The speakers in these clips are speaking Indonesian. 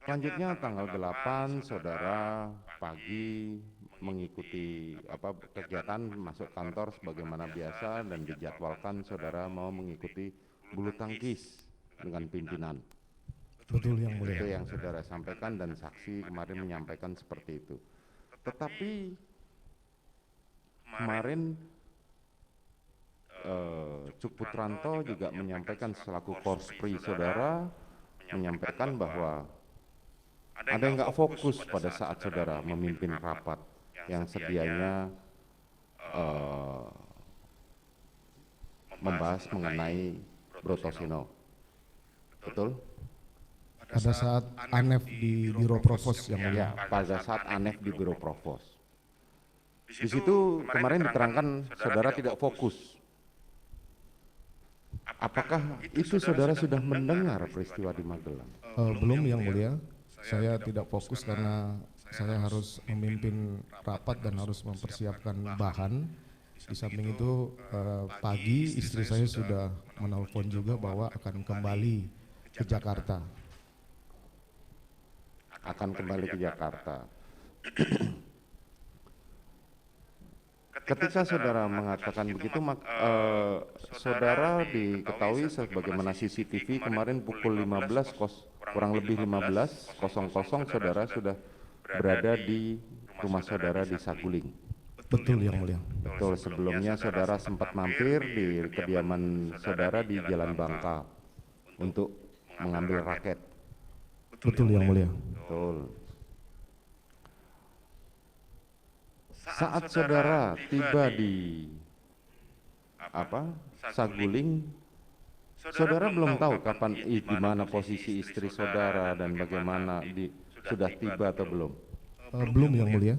Selanjutnya tanggal 8 saudara pagi mengikuti kegiatan masuk kantor sebagaimana biasa dan dijadwalkan saudara mau mengikuti bulu tangkis dengan pimpinan. Betul yang mulia. Itu yang saudara sampaikan dan saksi kemarin menyampaikan seperti itu. Tetapi kemarin Cuk Putranto juga menyampaikan selaku korspri saudara menyampaikan bahwa ada yang nggak fokus pada saat saudara memimpin rapat yang sedianya membahas mengenai Brotoseno. Betul? Pada saat ANEF di Biro Provos yang mulia. Ya, pada saat ANEF di Biro Provos. Di situ kemarin diterangkan saudara tidak fokus. Apakah itu saudara sudah mendengar peristiwa di Magelang? Belum yang mulia, saya tidak fokus karena saya harus memimpin rapat dan harus mempersiapkan bahan. Di samping itu pagi istri saya sudah menelpon juga bahwa akan kembali ke Jakarta. Akan kembali ke Jakarta. Ketika saudara mengatakan begitu, saudara diketahui sebagaimana CCTV kemarin pukul 15 kurang lebih 15.00 saudara sudah berada di rumah saudara di Saguling. Betul yang mulia. Betul, sebelumnya saudara sempat mampir di kediaman saudara di Jalan Bangka untuk mengambil raket. Betul yang mulia. Betul. Saat saudara tiba di Saguling, saudara belum tahu kapan di mana posisi istri saudara dan bagaimana sudah tiba atau belum. Belum yang mulia.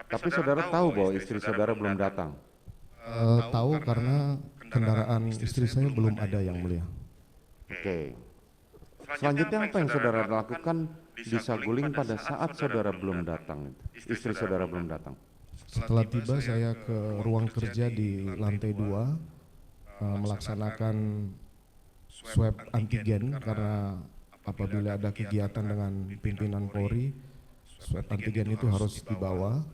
Tapi saudara tahu bahwa istri saudara belum datang. Tahu karena kendaraan istri saya belum ada yang mulia. Oke. Selanjutnya apa yang saudara lakukan di Saguling pada saat saudara belum datang, istri saudara belum datang? Setelah tiba saya ke ruang kerja di lantai 2 melaksanakan swab antigen karena apabila ada kegiatan dengan pimpinan Polri, swab antigen itu harus dibawa.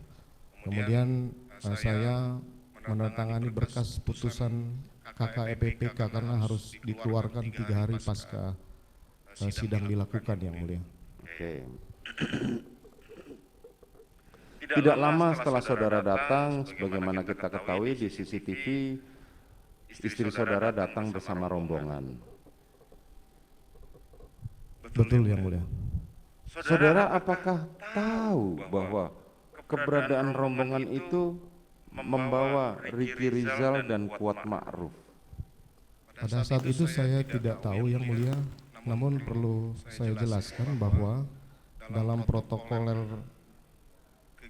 Kemudian saya menandatangani berkas putusan KKEPPK karena harus dikeluarkan 3 hari pasca sidang dilakukan yang mulia. Oke. Tidak lama setelah saudara datang, sebagaimana kita ketahui di CCTV, istri saudara datang bersama rombongan. Betul yang mulia. Saudara apakah tahu bahwa keberadaan rombongan itu membawa Ricky Rizal dan Kuat Ma'ruf? Pada saat itu saya tidak tahu yang mulia, namun perlu saya jelaskan bahwa dalam protokoler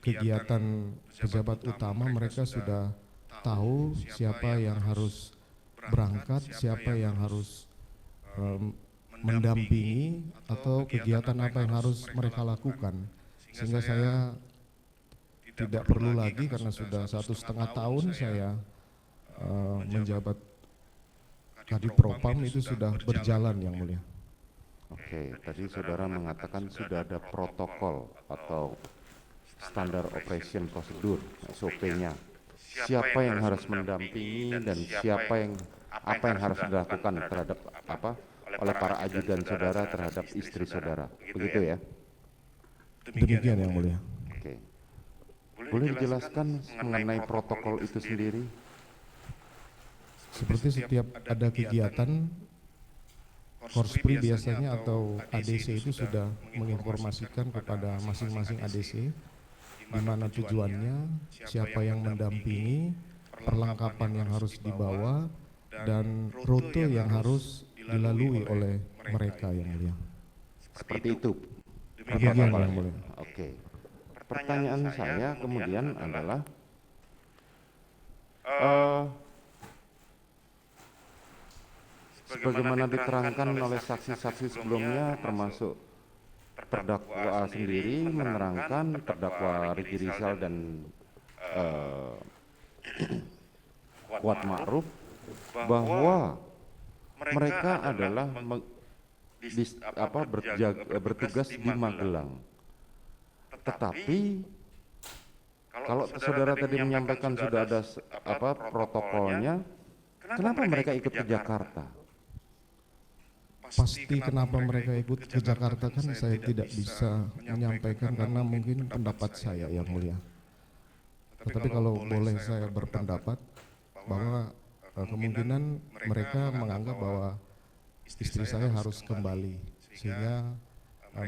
kegiatan pejabat utama mereka sudah tahu siapa yang harus berangkat, siapa yang harus mendampingi atau kegiatan apa yang harus mereka lakukan, sehingga saya tidak perlu lagi karena sudah 1,5 tahun saya menjabat Kadipropam itu sudah berjalan yang mulia. Oke, tadi saudara mengatakan sudah ada protokol atau standar operation prosedur SOP-nya. Siapa yang harus mendampingi dan apa yang harus dilakukan terhadap oleh para ajudan saudara terhadap istri saudara. Begitu ya? Demikian yang mulia. Oke. Boleh dijelaskan mengenai protokol itu sendiri? Seperti setiap ada kegiatan, Korspri biasanya atau ADC itu sudah menginformasikan kepada masing-masing ADC di mana tujuannya, siapa yang mendampingi, perlengkapan yang harus dibawa, dan rute yang harus dilalui oleh mereka yang mulia. Seperti itu. Demikian yang mulia. Oke. Pertanyaan saya kemudian adalah sebagaimana diterangkan oleh saksi-saksi sebelumnya termasuk terdakwa sendiri menerangkan terdakwa Ricky Rizal dan Kuat Ma'ruf bahwa mereka adalah bertugas di Magelang. Tetapi kalau saudara tadi menyampaikan sudah ada protokolnya, kenapa mereka ikut ke Jakarta? Pasti kenapa mereka ikut ke Jakarta kan saya tidak bisa menyampaikan karena mungkin pendapat saya yang mulia. Tetapi kalau boleh saya berpendapat bahwa kemungkinan mereka menganggap bahwa istri saya harus kembali sehingga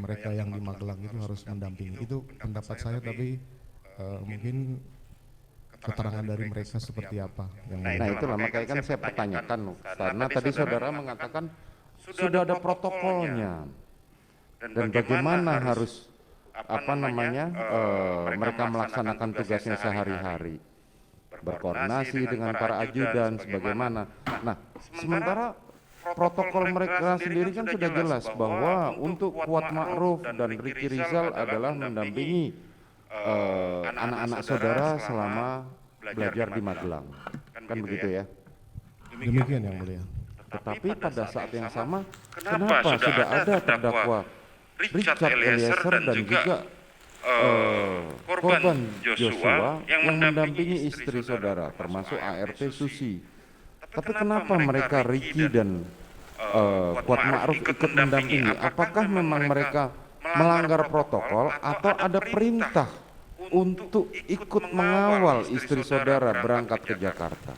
mereka yang di Magelang itu harus mendampingi. Itu pendapat saya, tapi mungkin keterangan dari mereka seperti apa yang Nah itulah makanya kan saya pertanyakan, karena tadi saudara mengatakan sudah ada protokolnya dan bagaimana harus mereka melaksanakan tugasnya sehari-hari, berkoordinasi dengan para ajudan sebagaimana. Nah sementara protokol mereka sendiri kan sudah jelas bahwa untuk Kuat Ma'ruf dan Ricky Rizal adalah mendampingi anak-anak saudara selama belajar di Magelang, kan begitu ya? demikian yang mulia. Tetapi pada saat yang sama, kenapa sudah ada terdakwa Richard Eliezer dan juga korban Joshua yang mendampingi istri saudara, termasuk ART Susi? Tapi kenapa mereka Ricky dan Kuat Ma'ruf ikut mendampingi? Apakah memang mereka melanggar protokol atau ada perintah untuk ikut mengawal istri saudara berangkat ke Jakarta?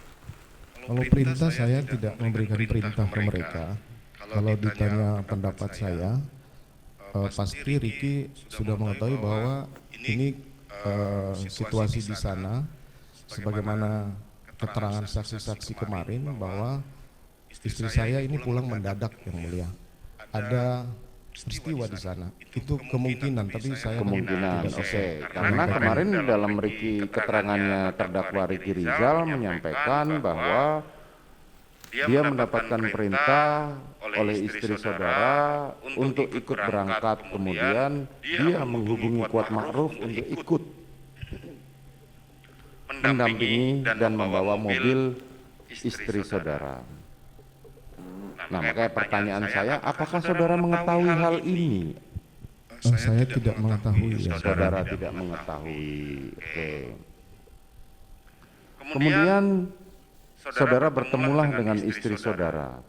Kalau perintah saya tidak memberikan perintah ke mereka. Kalau ditanya pendapat saya, pasti Ricky sudah mengetahui bahwa ini situasi di sana, sebagaimana keterangan saksi-saksi kemarin bahwa istri saya ini pulang mendadak yang mulia. Ada peristiwa di sana. Itu kemungkinan, tapi saya Kemungkinan, oke. Karena kemarin dalam keterangannya terdakwa Ricky Rizal menyampaikan bahwa dia mendapatkan perintah oleh istri saudara untuk ikut berangkat, kemudian dia menghubungi Kuat Ma'ruf untuk ikut mendampingi dan membawa mobil istri saudara. Nah makanya pertanyaan saya, apakah saudara mengetahui hal ini? Saya tidak mengetahui ya. Saudara tidak mengetahui. Oke. Kemudian saudara bertemulah dengan istri saudara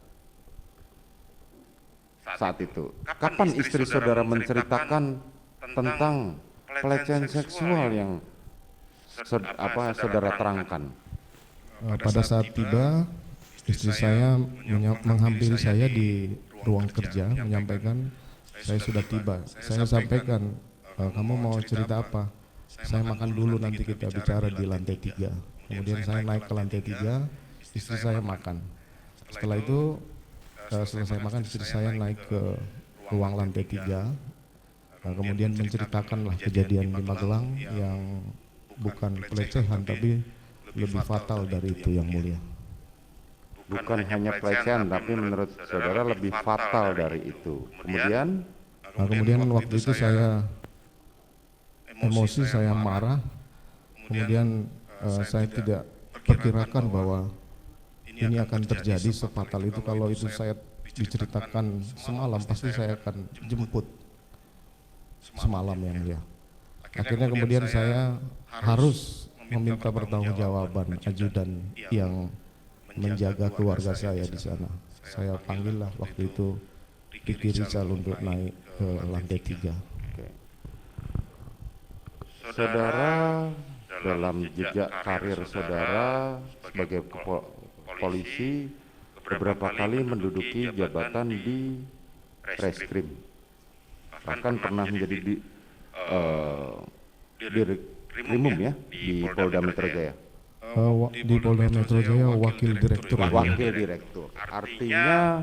saat itu. Kapan istri saudara menceritakan tentang pelecehan seksual yang saudara terangkan? Pada saat tiba, istri saya menghampiri saya di ruang kerja menyampaikan saya sudah tiba. Saya sampaikan, kamu mau cerita apa? Saya makan dulu, nanti kita bicara di lantai 3. Kemudian saya naik ke lantai 3, istri saya makan. Setelah itu selesai makan, istri saya naik ke ruang lantai 3. Kemudian menceritakanlah kejadian di Magelang yang bukan pelecehan tapi lebih fatal dari itu yang mulia. Bukan hanya pelecehan, tapi menurut saudara lebih fatal dari itu. Kemudian waktu itu saya emosi, saya marah. Kemudian saya tidak perkirakan bahwa ini akan terjadi sefatal itu. Kalau itu saya diceritakan semalam, pasti saya akan jemput semalam yang mulia. Akhirnya kemudian saya harus meminta pertanggungjawaban ajudan yang menjaga keluarga saya di sana. Saya panggillah waktu itu Ricky Rizal untuk naik ke lantai 3. Oke. Saudara dalam jejak karir saudara sebagai polisi beberapa kali menduduki jabatan di Reskrim. Bahkan pernah menjadi Direkrimum ya di Polda Metro Jaya. Di Polda Metro Jaya wakil direktur. Wakil direktur. Artinya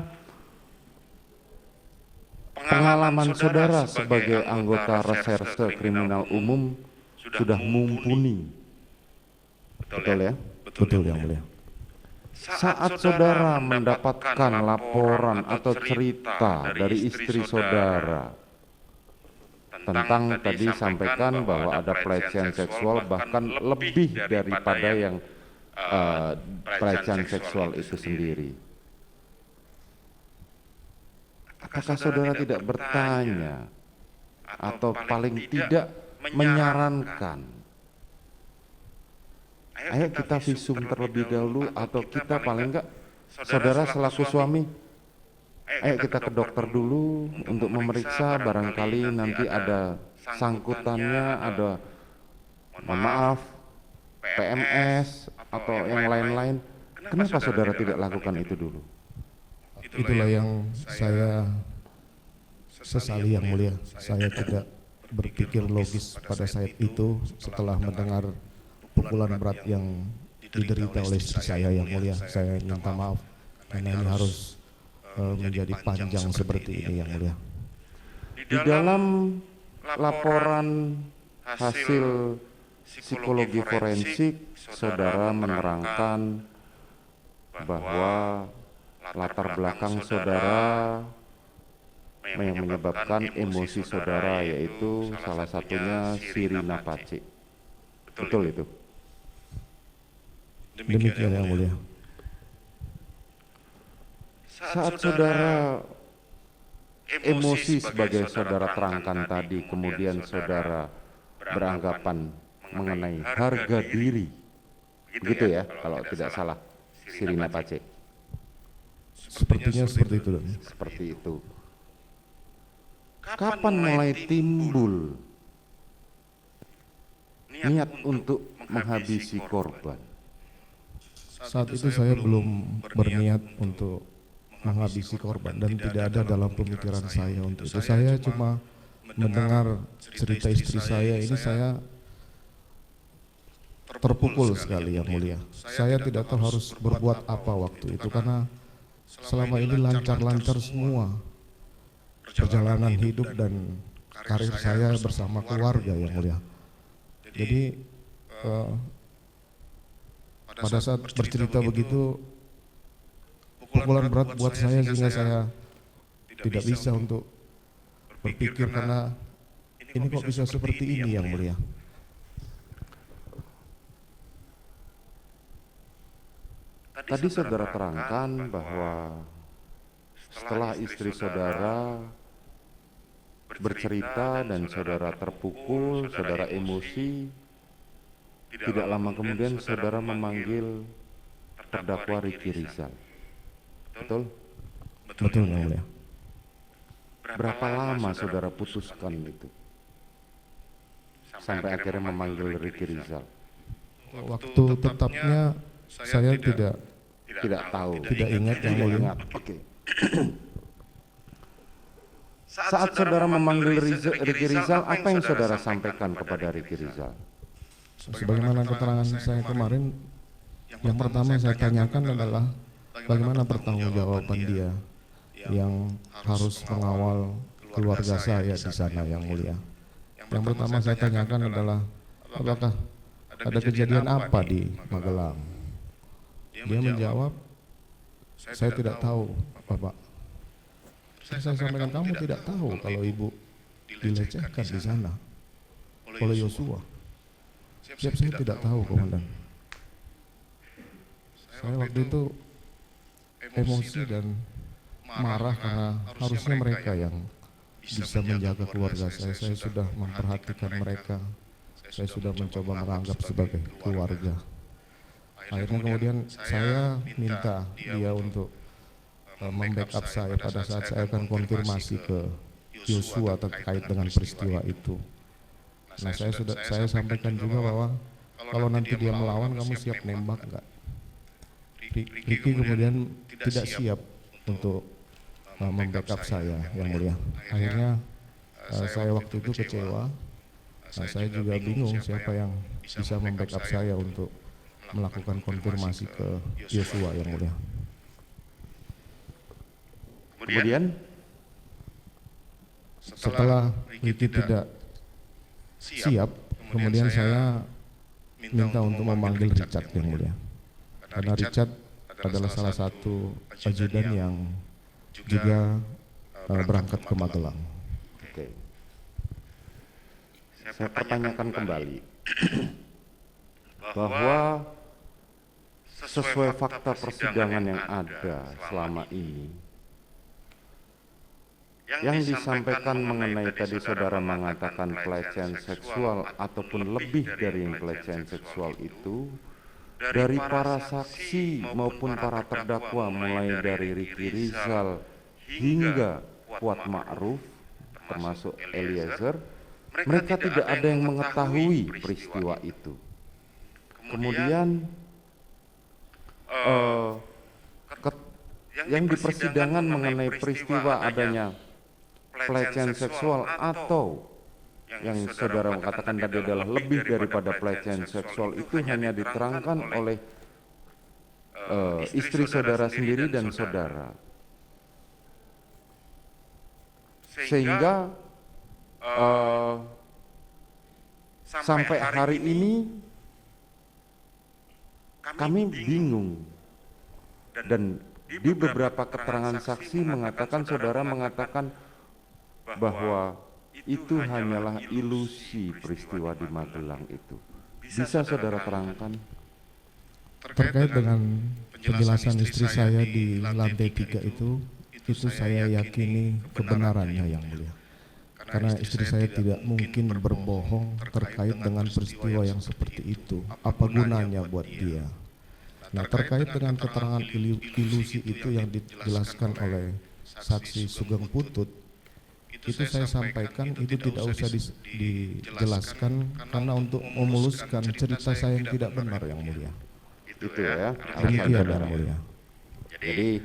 pengalaman saudara sebagai anggota reserse kriminal umum sudah mumpuni. Betul ya? Betul yang mulia. Saat saudara mendapatkan laporan atau cerita dari istri saudara tentang tadi sampaikan bahwa ada pelecehan seksual, bahkan lebih daripada yang pelecehan seksual itu sendiri, apakah saudara tidak bertanya atau paling tidak menyarankan, ayo kita visum terlebih dahulu, atau kita paling enggak, saudara selaku suami, ayo kita ke dokter dulu untuk memeriksa, barangkali nanti ada sangkutannya, ada, mohon maaf, PMS atau yang lain-lain. Kenapa saudara tidak lakukan itu dulu? Itulah yang saya sesali yang mulia. Saya tidak berpikir logis pada saat itu setelah mendengar pukulan berat yang diderita oleh istri saya yang mulia. Saya minta maaf karena ini harus menjadi panjang seperti ini yang mulia. Di dalam laporan hasil psikologi forensik, saudara menerangkan bahwa latar belakang saudara yang menyebabkan emosi saudara yaitu salah satunya sirina pace. Betul itu? Demikian yang mulia. Saat saudara emosi sebagai saudara terangkan tadi, kemudian saudara beranggapan mengenai harga diri, begitu ya kalau tidak salah, sirina pace. Sepertinya seperti itu. Seperti itu. Kapan mulai timbul niat untuk menghabisi korban? Saat itu saya belum berniat untuk menghabisi korban dan tidak ada dalam pemikiran saya untuk itu. Saya cuma mendengar cerita istri saya ini, saya terpukul sekali yang mulia. Saya tidak tahu harus berbuat apa waktu itu karena selama ini lancar-lancar semua perjalanan hidup dan karir saya bersama keluarga yang mulia. Jadi pada saat bercerita begitu, pukulan berat buat saya sehingga saya tidak bisa untuk berpikir karena ini kok bisa seperti ini yang mulia. Tadi saudara terangkan bahwa setelah istri saudara bercerita dan saudara terpukul, saudara emosi, tidak lama kemudian saudara memanggil terdakwa Ricky Rizal. Betul? Betul yang mulia. Berapa lama saudara putuskan itu sampai akhirnya memanggil Ricky Rizal? Waktu tetapnya saya tidak tahu, tidak ingat yang tidak mulia. ingat. Oke. Saat saudara memanggil Ricky Rizal, apa yang saudara sampaikan kepada Ricky Rizal? Sebagaimana keterangan saya kemarin, yang pertama saya tanyakan adalah bagaimana pertanggungjawaban dia yang harus mengawal keluarga saya di sana yang mulia. Yang pertama saya tanyakan adalah apakah ada kejadian apa di Magelang? Dia menjawab, saya tidak tahu Bapak. Saya sampaikan, kamu tidak tahu kalau ibu dilecehkan di sana oleh Yosua. Siap, saya tidak tahu komandan. Saya waktu itu emosi dan marah karena harusnya mereka yang bisa menjaga keluarga saya. Saya sudah memperhatikan mereka, saya sudah mencoba menganggap sebagai keluarga. Akhirnya kemudian saya minta dia untuk membackup saya pada saat saya akan konfirmasi ke Yosua terkait dengan peristiwa itu. Nah, saya sampaikan juga bahwa kalau nanti dia melawan, kamu siap nembak enggak? Ricky kemudian tidak siap untuk membackup saya yang mulia. Akhirnya saya waktu itu kecewa. Nah, saya juga bingung siapa yang bisa membackup saya untuk melakukan konfirmasi ke Yosua yang mulia. Kemudian setelah Ricky tidak siap, kemudian saya minta untuk memanggil Richard yang mulia. Karena Richard adalah salah satu ajudan yang juga berangkat ke Magelang. Oke. Saya pertanyakan kembali bahwa sesuai fakta persidangan yang ada selama ini, yang disampaikan mengenai tadi saudara mengatakan pelecehan seksual ataupun lebih dari yang pelecehan seksual itu dari para saksi maupun para terdakwa mulai dari Ricky Rizal hingga Kuat Ma'ruf termasuk Eliezer, mereka tidak ada yang mengetahui peristiwa itu. Kemudian yang di persidangan mengenai peristiwa adanya pelecehan seksual atau yang saudara katakan tadi adalah lebih daripada pelecehan seksual itu hanya diterangkan oleh istri saudara sendiri dan saudara, sehingga sampai hari ini kami bingung, dan di beberapa keterangan saksi mengatakan saudara mengatakan bahwa itu hanyalah ilusi peristiwa di Magelang itu. Bisa saudara terangkan? Terkait dengan penjelasan istri saya di lantai 3 itu saya yakini kebenarannya yang mulia. Karena istri saya tidak mungkin berbohong terkait dengan peristiwa yang seperti itu. Apa gunanya buat dia? Nah, terkait dengan keterangan ilusi itu yang dijelaskan oleh saksi Sugeng Putut, itu saya sampaikan itu tidak usah dijelaskan karena untuk memuluskan cerita saya yang tidak benar yang mulia. Itu ya. Demikian yang mulia. Jadi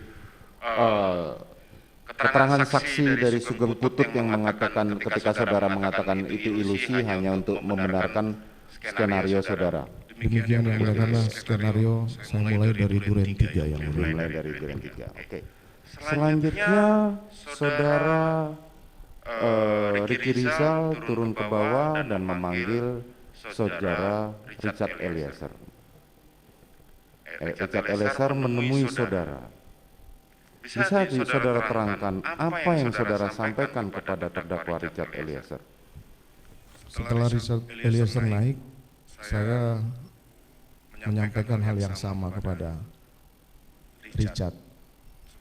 keterangan saksi dari Sugeng Putut yang mengatakan ketika saudara mengatakan itu ilusi hanya untuk membenarkan skenario saudara. Demikian yang mulia, karena skenario saya mulai dari Duren 3 yang mulia. Mulai dari Duren 3. Oke. Selanjutnya saudara Ricky Rizal turun ke bawah dan memanggil saudara Richard Eliezer. Richard Eliezer menemui saudara. Bisa saudara terangkan apa yang saudara sampaikan kepada terdakwa Richard Eliezer? Setelah Richard Eliezer naik, saya menyampaikan hal yang sama kepada Richard.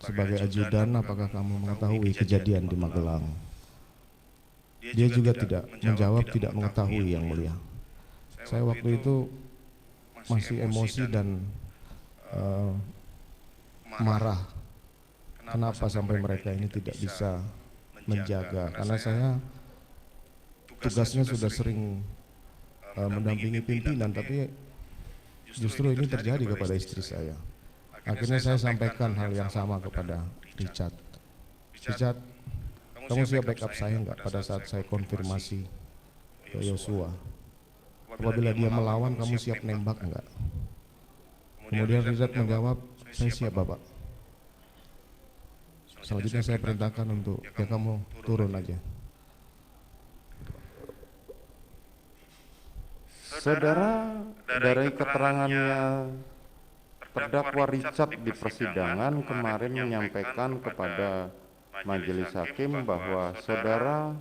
Sebagai ajudan, apakah kamu mengetahui kejadian di Magelang? Dia juga tidak menjawab, tidak mengetahui yang mulia. Saya waktu itu masih emosi dan marah. Kenapa sampai mereka ini tidak bisa menjaga? Karena saya tugasnya sudah sering mendampingi pimpinan, tapi justru ini terjadi kepada istri saya. Akhirnya saya sampaikan hal yang sama kepada Richard. Richard, kamu siap backup saya enggak pada saat saya konfirmasi ke Yosua? Apabila dia melawan, kamu siap nembak enggak? Kemudian Richard menjawab, saya siap Bapak. Selanjutnya saya perintahkan untuk, ya kamu turun aja. Saudara, dari keterangannya terdakwa Richard di persidangan kemarin menyampaikan kepada majelis hakim bahwa saudara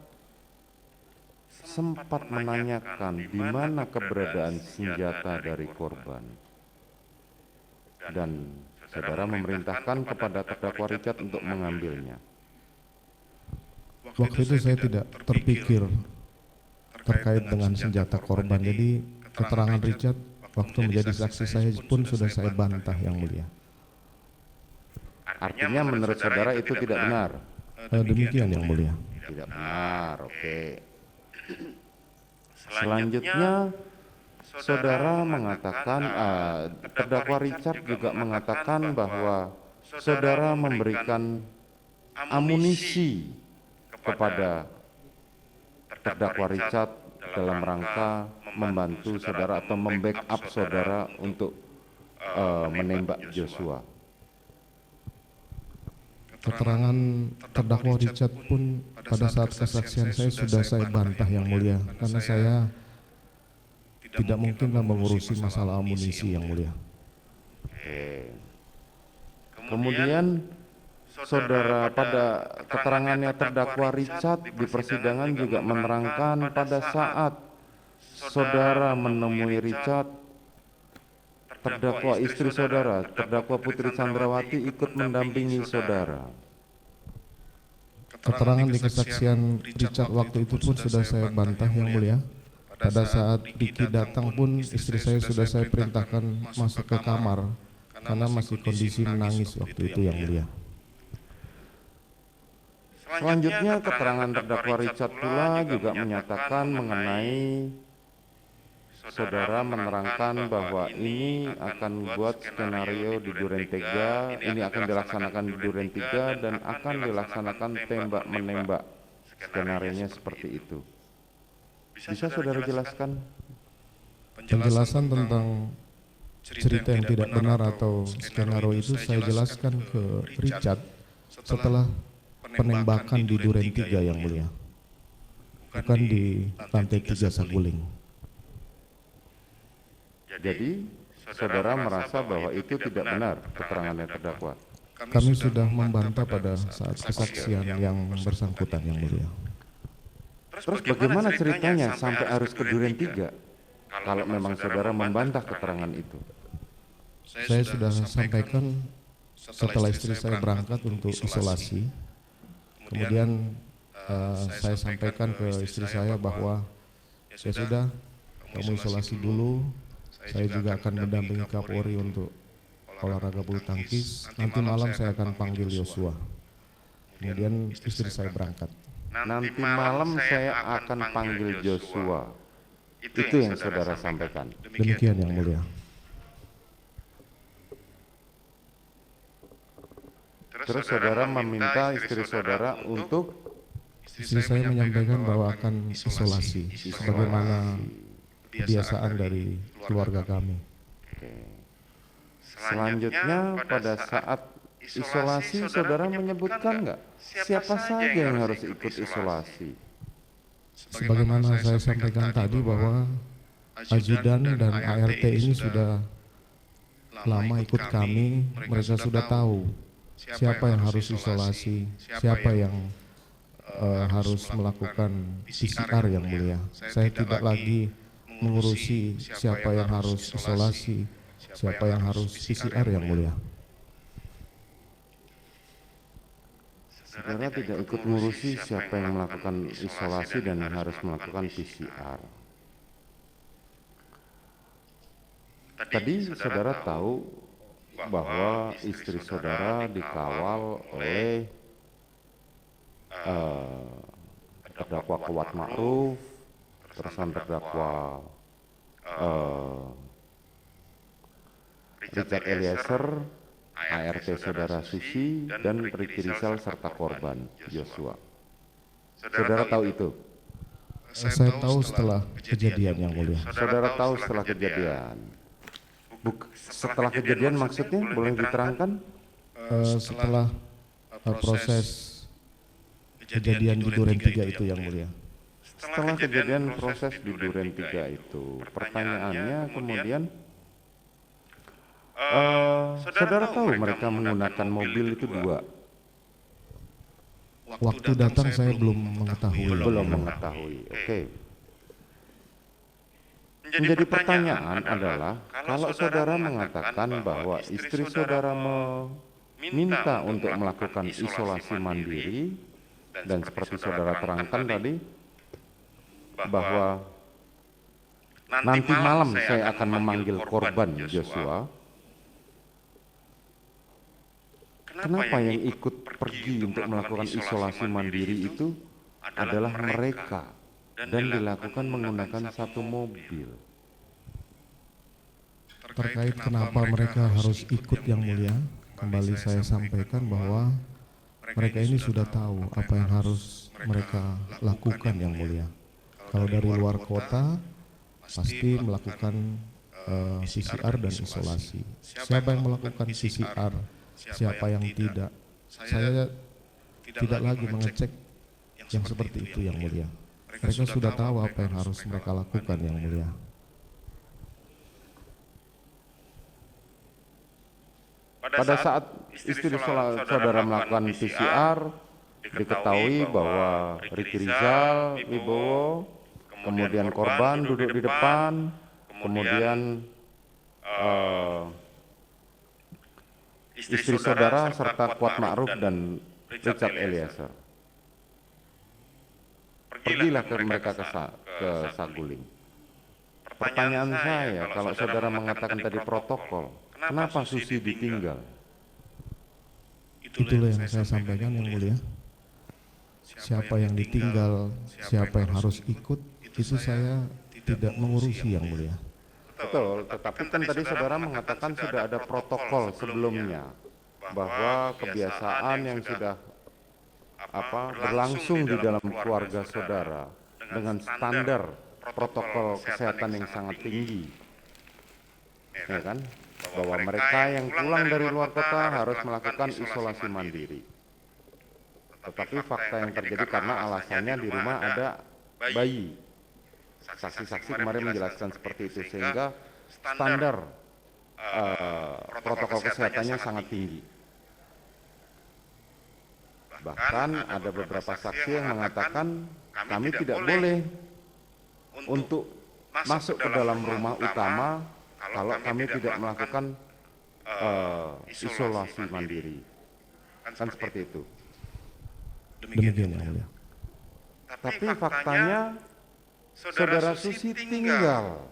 sempat menanyakan di mana keberadaan senjata dari korban, dan saudara memerintahkan kepada terdakwa Richard untuk mengambilnya. Waktu itu saya tidak terpikir terkait dengan senjata korban, jadi keterangan Richard waktu menjadi saksi saya pun sudah saya bantah yang mulia. Artinya menurut saudara itu tidak benar? Demikian yang mulia. Tidak benar, oke. Selanjutnya saudara mengatakan, terdakwa Richard juga mengatakan bahwa saudara memberikan amunisi kepada terdakwa Richard dalam rangka membantu saudara atau membackup saudara untuk menembak Joshua. Keterangan terdakwa Richard pun pada saat kesaksian saya sudah saya bantah yang mulia, karena saya tidak mungkinlah mengurusi masalah amunisi yang mulia. Oke. Kemudian saudara pada keterangannya terdakwa Richard di persidangan juga menerangkan pada saat saudara menemui Richard, terdakwa istri saudara, terdakwa Putri Chandrawati ikut mendampingi saudara. Keterangan di kesaksian Richard waktu itu pun sudah saya bantah yang mulia. Pada saat Ricky datang pun istri saya sudah saya perintahkan masuk ke kamar karena masih kondisi menangis waktu itu yang mulia. Selanjutnya keterangan terdakwa Richard pula juga menyatakan mengenai saudara menerangkan bahwa ini akan buat skenario di Duren 3, ini akan dilaksanakan di Duren 3 dan akan dilaksanakan tembak-menembak. Skenarionya seperti itu. Bisa saudara jelaskan? Penjelasan tentang cerita yang tidak benar atau skenario itu saya jelaskan ke Richard setelah penembakan di Duren 3 yang mulia, bukan di lantai 3 Saguling. Jadi saudara merasa bahwa itu tidak benar keterangannya terdakwa. Kami sudah membantah pada saat kesaksian yang bersangkutan yang mulia. Terus bagaimana ceritanya sampai harus ke Duren 3 kalau memang saudara membantah keterangan itu? Saya sudah sampaikan setelah istri saya berangkat untuk isolasi. Kemudian saya sampaikan ke istri saya bahwa ya sudah, kamu isolasi dulu. Saya juga akan mendampingi Kapolri untuk olahraga bulu tangkis. Nanti malam saya akan panggil Yosua. Kemudian istri saya berangkat. Nanti malam saya akan panggil Joshua. Itu yang saudara sampaikan. Demikian yang mulia. Terus saudara meminta istri saudara untuk Istri saya menyampaikan bahwa akan isolasi, sebagaimana kebiasaan dari keluarga kami. selanjutnya pada saat isolasi saudara menyebutkan nggak siapa saja yang harus ikut isolasi? Sebagaimana saya sampaikan tadi bahwa ajudan dan ART ini sudah lama ikut kami, mereka sudah tahu siapa yang harus isolasi, siapa yang harus melakukan PCR yang mulia. Saya tidak lagi mengurusi siapa yang harus isolasi, siapa yang harus PCR yang mulia. Saudara tidak ikut mengurusi siapa yang melakukan isolasi dan yang harus melakukan PCR. Tadi saudara tahu bahwa istri saudara dikawal oleh terdakwa Kuat Ma'ruf, terusan terdakwa Richard Eliezer, ART saudara Susi, dan Ricky Rizal serta korban Joshua. Saudara tahu itu? Saya tahu setelah kejadian yang mulia. Saudara tahu setelah kejadian? Setelah kejadian maksudnya boleh diterangkan? Setelah proses kejadian di Duren 3 itu yang mulia. Setelah kejadian proses di Duren 3 itu, pertanyaannya kemudian, saudara tahu mereka menggunakan mobil itu dua? Waktu datang saya belum mengetahui. Belum mengetahui, oke. Menjadi pertanyaan adalah, kalau saudara mengatakan bahwa istri saudara meminta untuk melakukan isolasi mandiri, dan seperti saudara terangkan tadi, bahwa nanti malam saya akan memanggil korban Joshua, kenapa yang ikut pergi untuk melakukan isolasi mandiri itu adalah mereka dan dilakukan menggunakan satu mobil? Terkait kenapa mereka harus ikut yang mulia, kembali saya sampaikan bahwa mereka ini sudah tahu apa yang harus mereka lakukan yang mulia. Kalau dari luar kota, pasti melakukan PCR dan isolasi. Siapa yang melakukan PCR, siapa yang tidak. Saya tidak lagi mengecek yang seperti itu yang mulia. Mereka sudah tahu apa yang harus mereka lakukan yang mulia. Pada saat istri saudara melakukan PCR, diketahui bahwa Ricky Rizal, Wibowo, kemudian korban duduk di depan, kemudian istri saudara serta Kuat Ma'ruf dan Richard Eliezer. pergilah ke mereka ke Saguling. Pertanyaan saya, kalau saudara mengatakan tadi protokol, kenapa Susi ditinggal? Itulah yang saya sampaikan yang mulia. Siapa yang ditinggal, siapa yang harus ikut, itu saya tidak mengurusi yang mulia. Betul, tetapi kan tadi saudara mengatakan sudah ada protokol sebelumnya, bahwa kebiasaan yang sudah berlangsung di dalam keluarga saudara dengan standar protokol kesehatan yang sangat tinggi, ya kan? Bahwa mereka yang pulang dari luar kota harus melakukan isolasi mandiri. Tetapi fakta yang terjadi karena alasannya di rumah ada bayi. Saksi-saksi kemarin menjelaskan seperti itu, sehingga standar protokol kesehatannya sangat tinggi. Bahkan ada beberapa saksi yang mengatakan kami tidak boleh untuk masuk ke dalam rumah utama kalau kami tidak melakukan isolasi mandiri. Kan seperti itu. Demikian yang mulia. Tapi faktanya saudara Susi tinggal,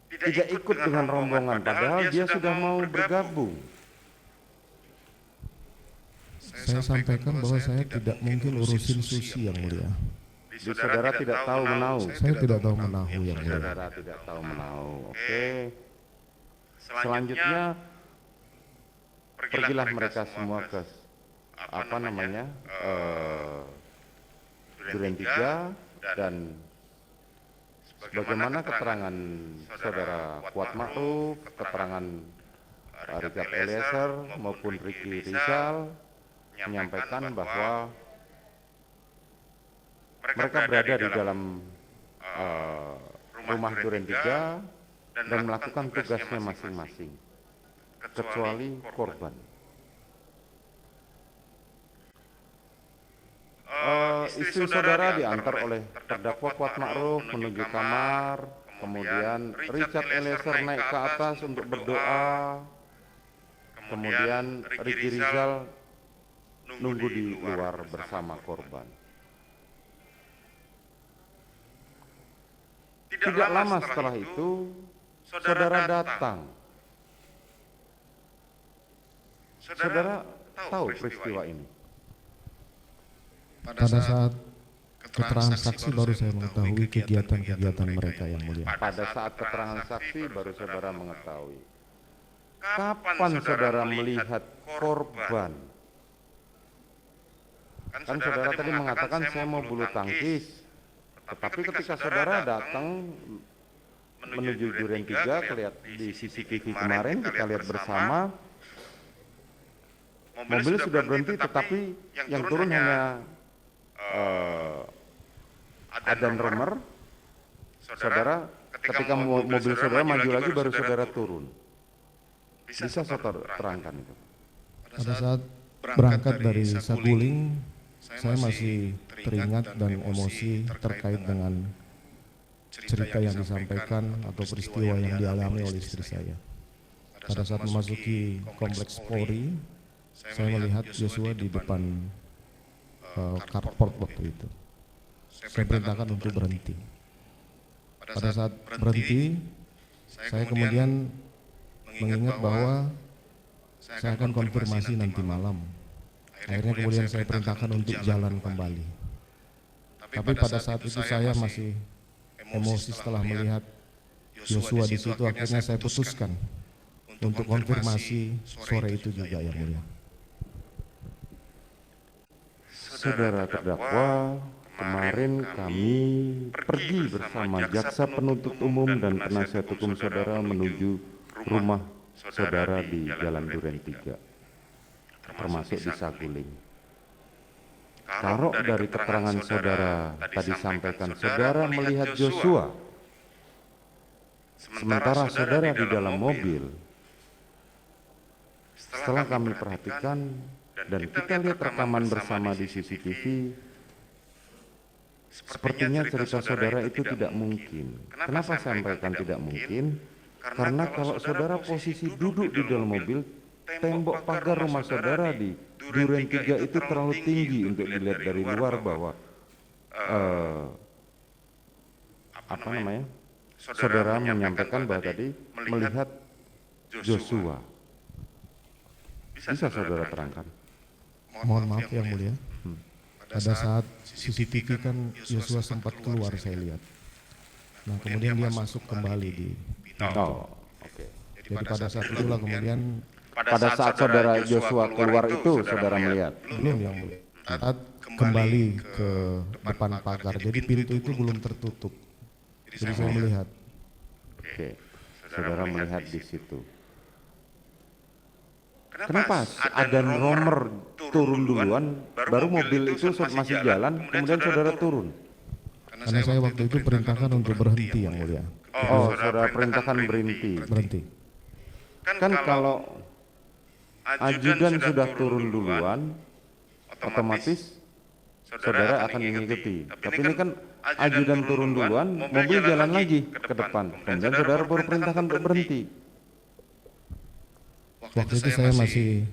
tidak ikut dengan rombongan, padahal dia sudah mau bergabung. Saya sampaikan bahwa saya tidak mungkin urusin Susi yang mulia. Saudara tidak tahu menahu. Saya tidak tahu menahu yang mulia. Saudara tidak tahu menahu. Oke. Selanjutnya pergilah mereka semua ke Duren 3, dan bagaimana keterangan saudara Kuat Ma'ruf, keterangan Richard Eliezer maupun Ricky Rizal menyampaikan bahwa mereka berada di dalam rumah Duren 3 dan melakukan tugasnya masing-masing, kecuali korban. Istri saudara diantar oleh terdakwa Kuat Ma'ruf menuju kamar, kemudian Richard Eliezer naik ke atas untuk berdoa, kemudian Ricky Rizal nunggu di luar bersama korban. Tidak lama setelah itu, saudara datang. Saudara tahu peristiwa ini? Pada saat keterangan saksi baru saya mengetahui kegiatan-kegiatan mereka yang mulia. Pada saat keterangan saksi baru saudara mengetahui. Kapan saudara melihat korban? Kan saudara tadi mengatakan saya mau bulu tangkis, tetapi ketika saudara datang menuju Duren 3, kelihat di CCTV kemarin kita lihat bersama, mobil sudah berhenti, tetapi yang turun hanya Adan Romer. Saudara, ketika mobil saudara maju lagi baru saudara turun. Bisa saudara terangkan itu? Pada saat berangkat dari Saguling, saya masih teringat dan emosi terkait dengan cerita yang disampaikan atau peristiwa yang dialami oleh istri saya. Pada saat memasuki kompleks Polri, saya melihat Joshua di depan carport waktu itu. Saya perintahkan untuk berhenti. Pada saat berhenti, saya kemudian mengingat bahwa saya akan konfirmasi nanti malam. Akhirnya kemudian saya perintahkan untuk jalan kembali. Tapi pada saat itu saya masih emosi setelah melihat Joshua di situ. Akhirnya saya putuskan untuk konfirmasi sore itu juga yang mulia. Saudara terdakwa, kemarin kami pergi bersama jaksa penuntut umum dan penasihat hukum saudara menuju rumah saudara di Jalan Duren 3, termasuk di Saguling. Kalau dari keterangan saudara tadi sampaikan saudara melihat Joshua, sementara saudara di dalam mobil, setelah kami perhatikan dan kita lihat rekaman bersama di CCTV, sepertinya cerita saudara itu tidak mungkin. Kenapa saya sampaikan tidak mungkin? Karena kalau saudara posisi duduk di dalam mobil, tembok pagar rumah saudara di Duren 3 itu terlalu tinggi untuk dilihat dari luar bahwa eh, apa namanya, saudara menyampaikan bahwa tadi melihat Joshua. Bisa saudara terangkan? Mohon maaf yang mulia. Pada saat CCTV kan Yosua sempat keluar saya lihat. Nah kemudian dia masuk kembali di pintu. Oh, oke. Jadi pada saat itulah kemudian Pada saat saudara Joshua keluar itu saudara melihat? belum yang mulia. Saat kembali ke depan pagar, jadi pintu itu belum tertutup. Jadi saya melihat. Oke, saudara melihat di situ. Kenapa Adan Romer turun duluan, baru mobil itu masih jalan, kemudian saudara turun? Karena saya waktu itu perintahkan untuk berhenti yang mulia. Oh, saudara perintahkan berhenti. Berhenti. Kan kalau ajudan sudah turun duluan, otomatis saudara akan mengikuti. Tapi ini kan ajudan turun duluan, mobil jalan lagi ke depan. Kemudian saudara baru perintahkan untuk berhenti. Waktu itu saya masih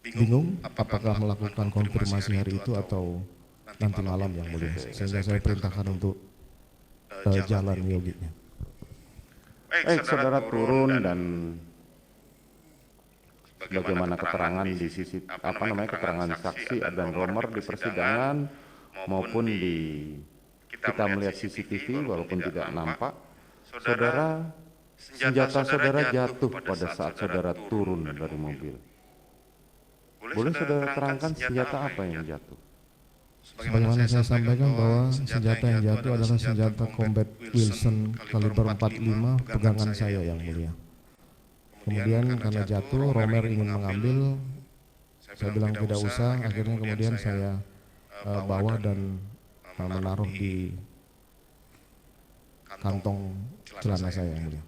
bingung apakah melakukan konfirmasi hari itu atau nanti malam yang mulia. Sehingga saya perintahkan untuk jalan yoginya. Saudara turun dan bagaimana keterangan di sisi keterangan saksi Adan Romer di persidangan maupun di kita melihat CCTV walaupun tidak nampak, senjata saudara jatuh pada saat saudara turun dari mobil. Boleh saudara terangkan senjata apa yang jatuh? Sebagaimana saya sampaikan bahwa senjata yang jatuh adalah senjata combat Wilson kaliber 45 pegangan saya yang mulia. Kemudian karena jatuh, Romer ingin mengambil, saya bilang tidak usah, akhirnya kemudian saya bawa dan menaruh di kantong celana saya yang mulia.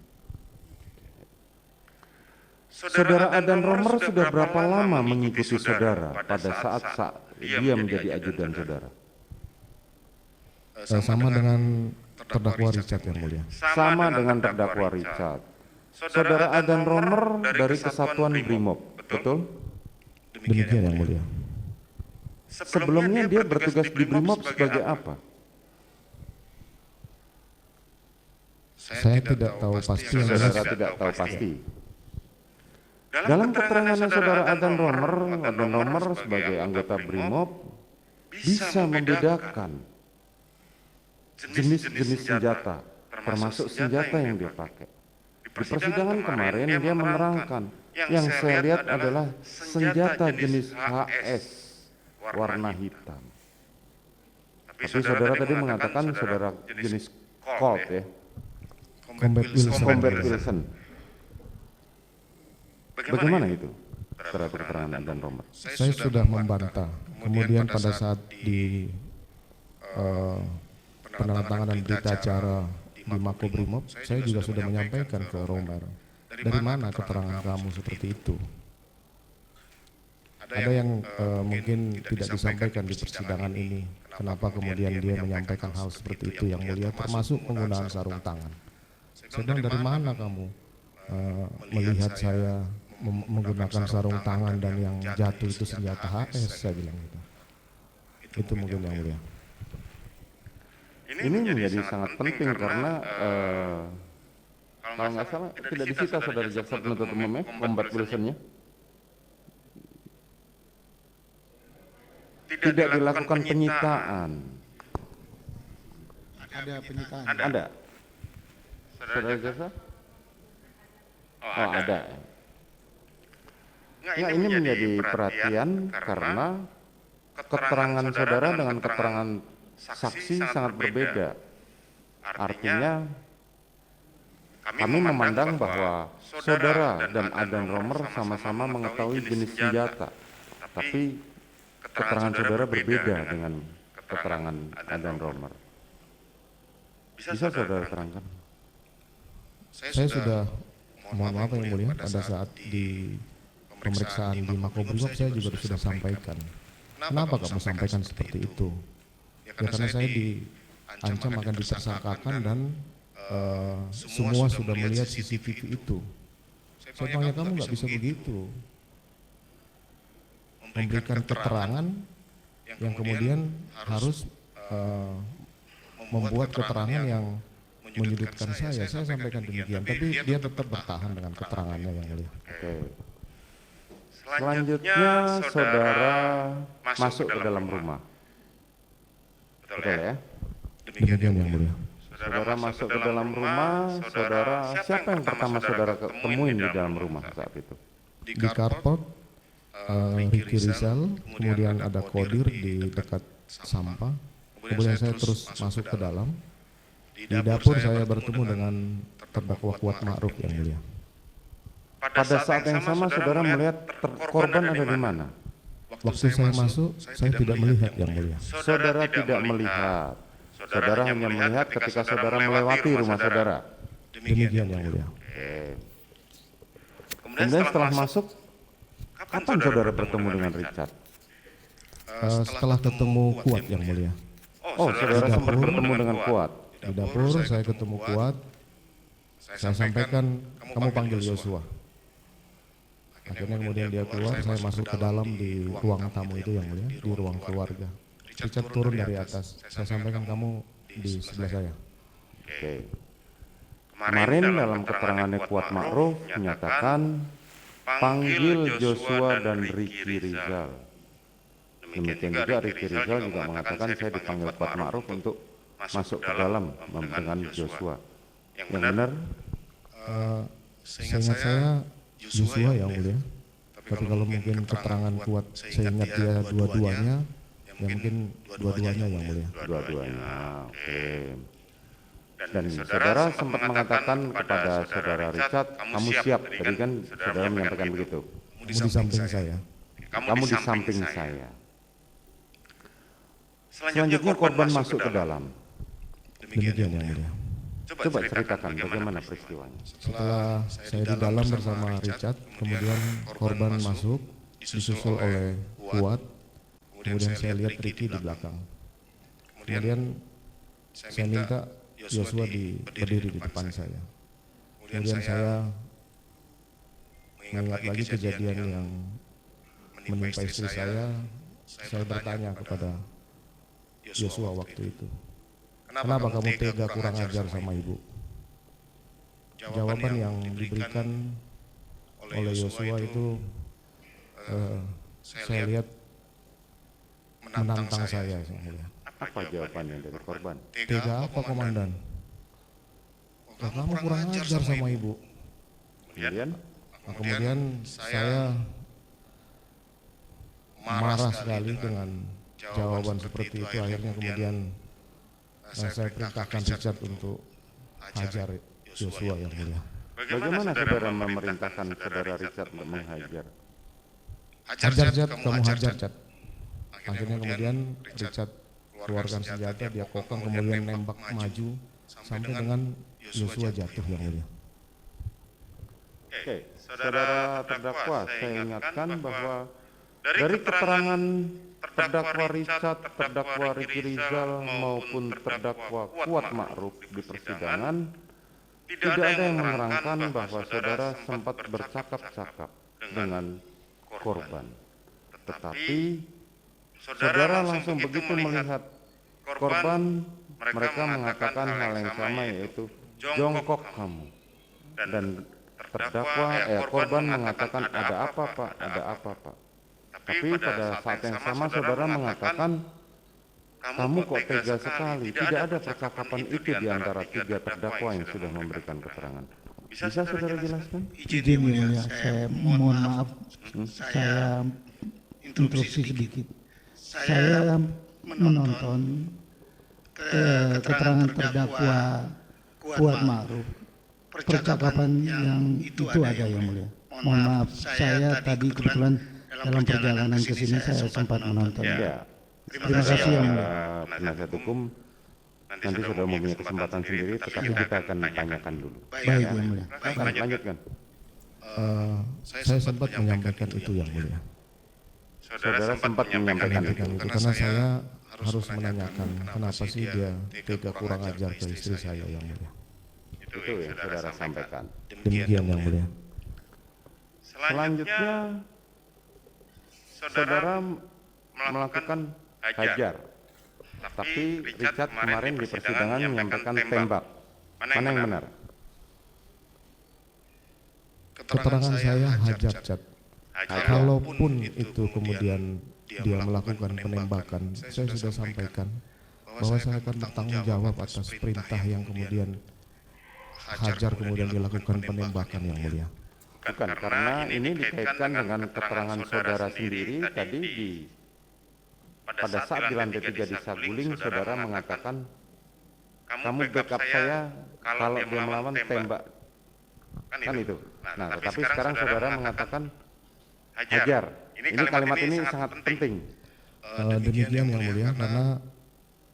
Saudara Adan Romer sudah berapa lama mengikuti saudara pada saat dia menjadi ajudan saudara? Sama dengan terdakwa Richard yang mulia. Sama dengan terdakwa Richard. Saudara Adan Romer dari Kesatuan Brimob, betul? Demikian yang mulia. Sebelumnya dia bertugas di Brimob sebagai apa? Saya tidak tahu pasti yang Saudara jelas. tidak tahu pasti. Dalam keterangan saudara Adan Romer sebagai anggota Brimob bisa membedakan jenis-jenis senjata, termasuk senjata yang dia pakai. Di persidangan kemarin dia menerangkan, yang saya lihat adalah senjata jenis HS warna hitam. Tapi saudara tadi mengatakan saudara jenis Colt ya, Combat Wilson. Combat Wilson. Bagaimana itu terhadap keterangan Adan Romer? Saya sudah membantah. Kemudian pada saat di penandatanganan berita acara di Makobrimob, saya juga sudah menyampaikan ke Romer, dari mana keterangan kamu seperti itu? Ada yang mungkin tidak disampaikan di persidangan ini. Kenapa kemudian dia menyampaikan hal seperti itu yang mulia, termasuk penggunaan sarung tangan. Saya bilang, dari mana kamu melihat saya menggunakan sarung tangan dan yang jatuh itu senjata HS, saya bilang gitu. Itu mungkin yang mulia. Ini menjadi sangat penting karena kalau nggak salah tidak disita saudara jaksa penuntut umumnya Combat Wilson-nya. Tidak dilakukan penyitaan. Ada penyitaan. Ada. Saudara jaksa? Oh ada. Ya ini menjadi perhatian karena keterangan saudara dengan keterangan saksi sangat berbeda. Artinya kami memandang bahwa saudara dan Adan Romer sama-sama mengetahui jenis senjata, tapi keterangan saudara berbeda dengan keterangan Adan Romer. Bisa saudara terangkan? Saya sudah, mohon maaf yang mulia, pada saat di pemeriksaan di Makobrimob saya juga sudah sampaikan. Kenapa kamu sampaikan seperti itu? Ya karena saya diancam akan ditersangkakan dan semua sudah melihat CCTV itu. Saya tanya, kamu nggak bisa begitu, memberikan keterangan yang kemudian harus membuat keterangan yang menyudutkan saya sampaikan demikian, tapi dia tetap bertahan dengan keterangannya yang mulia. Oke. Selanjutnya saudara masuk ke dalam rumah. Betul ya? Demikian yang mulia. Saudara masuk ke dalam rumah, saudara, siapa yang pertama saudara ketemuin di dalam rumah saat itu? Di carport Ricky Rizal, kemudian ada Kodir di dekat sampah, kemudian saya terus masuk ke dalam. Di dapur saya bertemu dengan terdakwa Kuat Ma'ruf yang mulia. Pada saat yang sama saudara melihat korban ada di mana? Waktu saya masuk, saya tidak melihat yang mulia. Saudara tidak melihat. Saudara hanya melihat ketika saudara melewati rumah saudara. Demikian yang mulia. Oke. Kemudian setelah masuk, kapan saudara bertemu dengan Richard? Setelah ketemu Kuat yang mulia. Oh, saudara sempat bertemu dengan Kuat. Di dapur saya ketemu Kuat, saya sampaikan kamu panggil Yosua. Akhirnya kemudian dia keluar, saya masuk ke dalam di ruang tamu itu yang mulia, di ruang keluarga. Richard turun dari atas, saya sampaikan kamu di sebelah saya. Oke. Kemarin dalam keterangannya Kuat Ma'ruf menyatakan panggil Joshua dan Ricky Rizal. Demikian juga Ricky Rizal juga mengatakan saya dipanggil Kuat Ma'ruf untuk masuk ke dalam dengan Joshua. Yang benar? Seingat saya Joshua yang mulia. Tapi kalau mungkin keterangan Kuat, saya ingat dia dua-duanya, ya mungkin dua-duanya yang mulia. Dua-duanya, oke. Dan saudara sempat mengatakan kepada saudara Richard, kamu siap, tadi kan saudara menyampaikan begitu. Kamu di samping saya. Kamu di samping saya. Selanjutnya korban masuk ke dalam. Demikian yang mulia. Coba ceritakan bagaimana peristiwanya. Setelah saya di dalam bersama Richard, kemudian korban masuk, disusul oleh Kuat, kemudian saya lihat Ricky di belakang. Kemudian saya minta Joshua berdiri di depan saya. Kemudian saya mengingat lagi kejadian yang menimpa istri saya bertanya kepada Joshua waktu itu, kenapa kamu tega kurang ajar sama ibu? Jawaban yang diberikan oleh Joshua itu saya lihat menantang saya yang mulia. Apa jawabannya dari korban? Tega apa komandan? Ya, kamu kurang ajar sama ibu. Kemudian saya marah sekali dengan jawaban seperti itu. Akhirnya kemudian saya perintahkan Richard untuk hajar Joshua yang mulia. Bagaimana saudara memerintahkan saudara Richard untuk menghajar? Hajar Richard, kamu hajar Richard. Akhirnya kemudian Richard keluarkan senjata, dia kokang, kemudian nembak maju sampai dengan Joshua jatuh yang mulia. Oke, saudara terdakwa, saya ingatkan bahwa dari keterangan terdakwa Richard, terdakwa Ricky Rizal maupun terdakwa Kuat Ma'ruf di persidangan, tidak ada yang menerangkan bahwa saudara sempat bercakap-cakap dengan korban. Tetapi saudara langsung begitu melihat korban, mereka mengatakan hal yang sama, yaitu jongkok kamu. Dan korban mengatakan ada apa Pak, ada apa Pak. Tapi pada saat yang sama saudara mengatakan kamu kok tega sekali, tidak ada percakapan itu di antara tiga terdakwa yang sudah memberikan keterangan. Bisa saudara jelaskan? Izin yang mulia, saya mohon maaf, saya interupsi sedikit. Saya menonton keterangan terdakwa Kuat Ma'ruf. Percakapan yang itu ada yang mulia. Mohon maaf, saya tadi kebetulan dalam perjalanan ke sini saya sempat menonton. Ya. Terima kasih yang mulia. Penasihat hukum nanti sudah mempunyai kesempatan sendiri, tetapi kita akan tanyakan dulu. Baik yang mulia. Lanjutkan. Saya sempat menyampaikan itu yang mulia. Saudara sempat menyampaikan itu. Karena saya harus menanyakan kenapa sih dia tega kurang ajar ke istri saya yang mulia. Itu yang saudara sampaikan. Demikian yang mulia. Selanjutnya saudara melakukan hajar. Tapi Richard kemarin di persidangan menyampaikan tembak. Mana yang benar? Keterangan saya hajar, Cat. Kalaupun itu kemudian dia melakukan penembakan, saya sudah sampaikan bahwa saya akan bertanggung jawab atas perintah yang kemudian hajar kemudian dilakukan penembakan, yang mulia. Bukan, karena ini dikaitkan dengan keterangan saudara sendiri tadi pada saat di lantai 3 di Saguling, saudara mengatakan kamu backup saya kalau dia melawan tembak, kan itu. Nah, tetapi sekarang saudara mengatakan hajar. Ini kalimat ini sangat penting. Demikian yang mulia, karena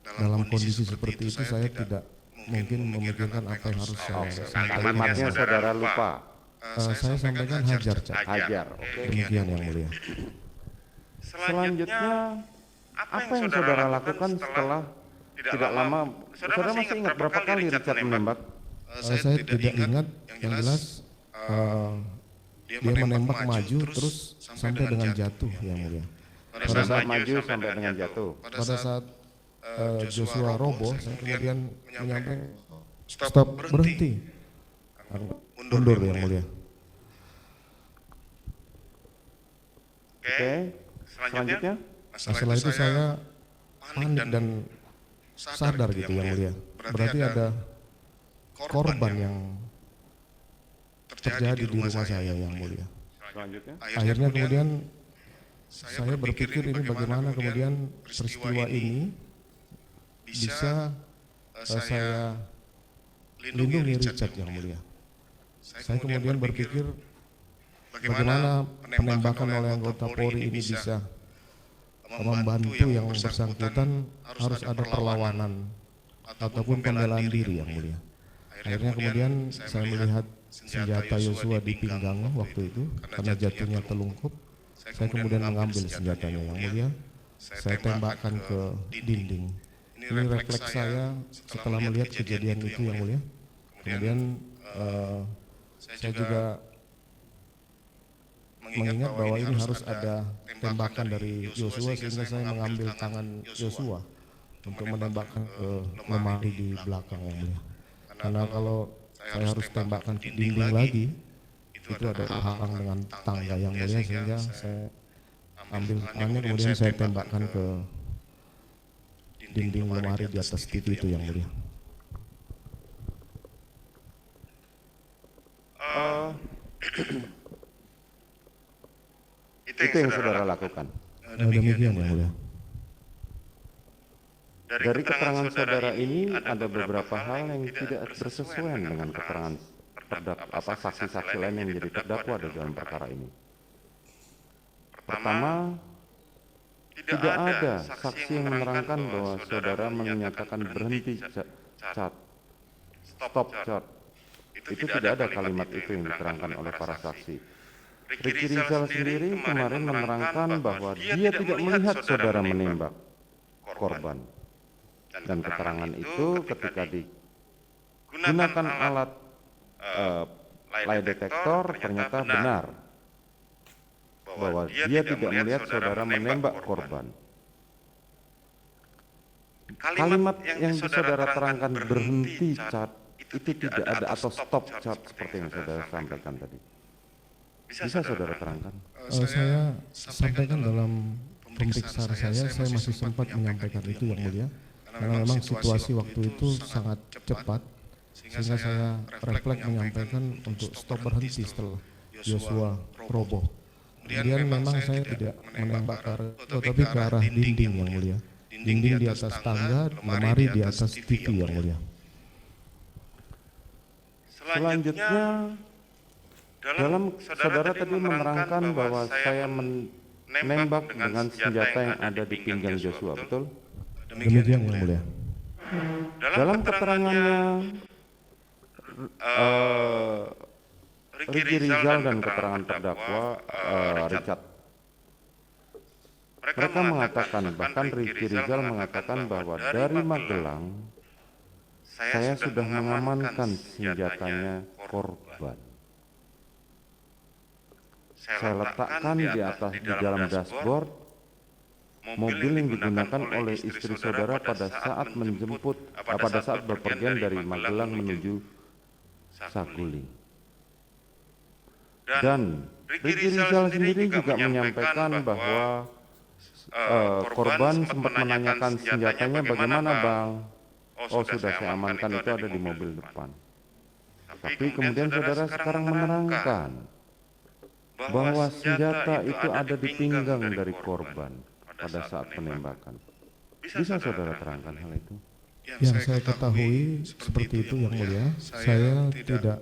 dalam kondisi seperti itu saya tidak mungkin memikirkan apa yang harus saya sampaikan. Kalimatnya saudara lupa. Saya sampaikan hajar, Cat. Hajar, oke. Demikian yang mulia. Selanjutnya, apa yang saudara lakukan setelah tidak lama? Saudara masih ingat berapa kali Richard menembak? Saya tidak ingat, yang jelas dia menembak maju terus sampai dengan jatuh, yang mulia. Pada saat maju sampai dengan jatuh. Pada saat Joshua roboh, saya kemudian menyampaikan stop, berhenti, mundur, yang mulia. Oke, selanjutnya? Setelah itu saya panik dan sadar gitu, yang mulia. Berarti ada korban yang terjadi di rumah saya, yang mulia. Selanjutnya? Akhirnya kemudian saya berpikir ini bagaimana kemudian peristiwa ini bisa saya lindungi Richard, yang mulia. Saya kemudian berpikir bagaimana penembakan oleh anggota Polri ini bisa membantu yang bersangkutan, harus ada perlawanan ataupun pembelaan diri, yang mulia. Akhirnya kemudian saya melihat senjata Yosua di pinggangnya waktu itu karena jatuhnya telungkup. Saya kemudian mengambil senjatanya, yang mulia. Saya tembakkan ke dinding. Ini refleks saya setelah melihat kejadian itu, yang mulia. Kemudian saya juga mengingat bahwa ini harus ada tembakan dari Yosua, sehingga saya mengambil tangan Yosua untuk menembakkan ke lemari di belakang, yang mulia. Karena kalau saya harus tembakkan ke dinding lagi, itu ada terhalang dengan tangga, yang mulia, sehingga saya ambil tangannya kemudian saya tembakkan ke dinding lemari di atas TV itu, yang mulia. Itu yang saudara lakukan. Demikian, yang mulia. Dari keterangan saudara ini ada beberapa hal yang tidak bersesuaian dengan keterangan saksi-saksi lain yang menjadi terdakwa dalam perkara ini. Pertama, tidak ada saksi yang menerangkan bahwa saudara menyatakan berhenti cat, stop cat. Itu tidak ada kalimat itu yang diterangkan oleh para saksi. Ricky Rizal sendiri kemarin menerangkan bahwa dia tidak melihat saudara menembak korban. Dan keterangan itu ketika digunakan alat lie detector ternyata benar bahwa dia tidak melihat saudara menembak korban. Kalimat yang saudara terangkan berhenti cat itu tidak ada, atau stop cat seperti yang saudara sampaikan tadi. Bisa saudara terangkan? Saya sampaikan dalam pemeriksaan saya masih sempat menyampaikan itu, yang mulia. Karena memang situasi waktu itu sangat cepat, sehingga saya refleks menyampaikan untuk stop, berhenti setelah Joshua roboh. Kemudian memang saya tidak menembak ke arah, tetapi ke arah dinding, yang mulia. Dinding di atas tangga, lemari di atas TV, yang mulia. Selanjutnya, dalam saudara tadi menerangkan bahwa saya menembak dengan senjata yang ada di pinggang Joshua, betul? Demikian, yang mulia. Dalam keterangannya Ricky Rizal dan keterangan terdakwa Richard, mereka mengatakan, bahkan Ricky Rizal mengatakan bahwa dari Magelang saya sudah mengamankan senjatanya korban. Saya letakkan di dalam dashboard mobil yang digunakan oleh istri saudara pada saat pada saat berpergian dari Magelang menuju Saguling. Dan Riki Rizal sendiri juga menyampaikan bahwa korban sempat menanyakan senjatanya bagaimana bang. Oh sudah saya amankan, itu ada di mobil depan. Tapi kemudian saudara sekarang menerangkan bahwa senjata itu ada di pinggang dari korban pada saat penembakan. Bisa saudara terangkan hal itu? Yang saya ketahui seperti itu yang mulia. Saya tidak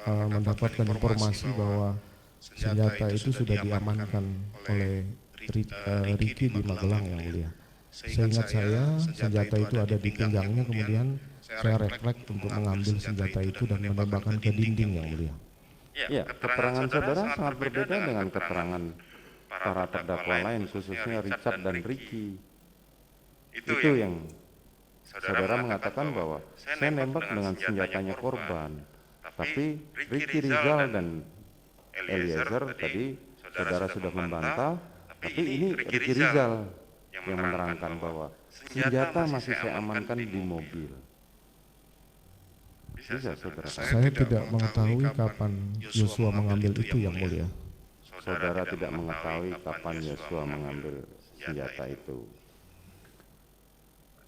mendapatkan informasi bahwa senjata itu sudah diamankan oleh Riki di Magelang yang mulia. Seingat saya senjata itu ada di pinggangnya, kemudian saya refleks untuk mengambil senjata itu dan menembakkan ke dinding yang mulia. Ya, keterangan saudara sangat berbeda dengan keterangan para terdakwa lain, khususnya Richard dan Ricky. Itu yang saudara mengatakan bahwa saya nembak dengan senjatanya korban, tapi Ricky Rizal dan Eliezer tadi saudara sudah membantah, tapi ini Ricky Rizal yang menerangkan bahwa senjata masih saya amankan di mobil. Bisa saudara? Saya tidak mengetahui kapan Yosua mengambil itu yang mulia. Saudara tidak mengetahui kapan Yosua mengambil senjata itu.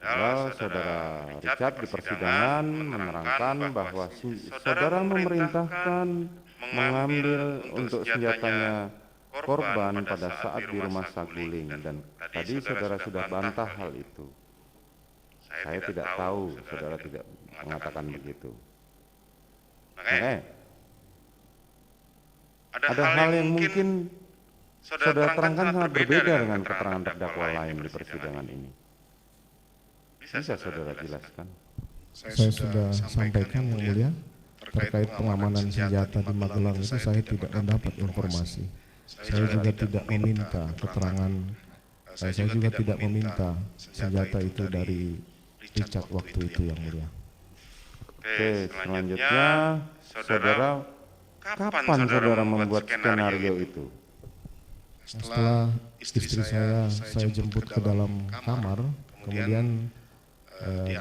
Padahal saudara Richard di persidangan menerangkan bahwa saudara memerintahkan mengambil untuk senjatanya korban pada saat di rumah Saguling, dan tadi saudara sudah bantah hal itu. Saya tidak tahu saudara tidak mengatakan begitu. Ada hal yang mungkin saudara terangkan sangat berbeda dengan keterangan terdakwa lain di persidangan ini. Bisa saudara jelaskan? Saya sudah sampaikan yang mulia, terkait pengamanan senjata di Magelang itu saya tidak mendapat informasi. Saya juga tidak meminta keterangan, saya juga tidak meminta senjata itu dari Richard waktu itu yang mulia. Oke, selanjutnya saudara, kapan saudara membuat skenario itu? Setelah istri saya jemput ke dalam kamar, kemudian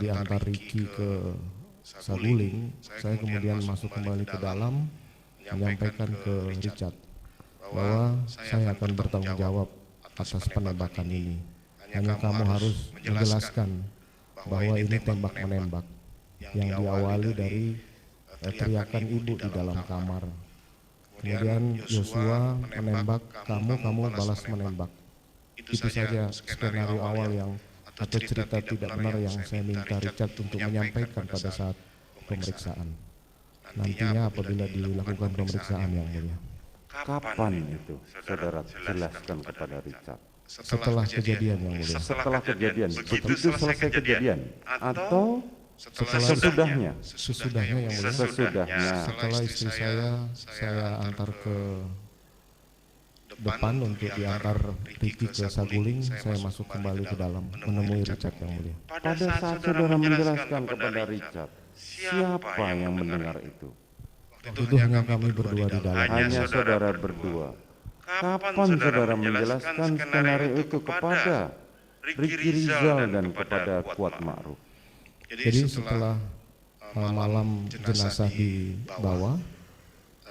diantar Ricky ke Saguling, saya kemudian masuk kembali ke dalam, menyampaikan ke Richard bahwa saya akan bertanggung jawab atas penembakan ini. Hanya kamu harus menjelaskan bahwa ini tembak-menembak yang diawali dari teriakan ibu di dalam kamar. Kemudian Yosua menembak kamu balas menembak. Itu saja skenario awal yang atau cerita tidak benar yang saya minta Richard untuk menyampaikan pada saat pemeriksaan. Nantinya apabila dilakukan pemeriksaan yang mulia. Kapan itu saudara jelaskan kepada Richard? Setelah kejadian yang mulia. Setelah kejadian, begitu selesai kejadian atau sesudahnya? Sesudahnya yang mulia. Sesudahnya. Setelah istri saya antar ke depan untuk diantar Ricky ke Saguling, saya masuk kembali ke dalam menemui Richard yang mulia. Pada saat saudara menjelaskan kepada Richard, siapa yang mendengar itu? Itu hanya kami berdua di dalam. Hanya saudara berdua. Kapan saudara menjelaskan skenario itu kepada Ricky Rizal dan kepada Kuat Ma'ruf? Jadi setelah malam jenazah dibawa,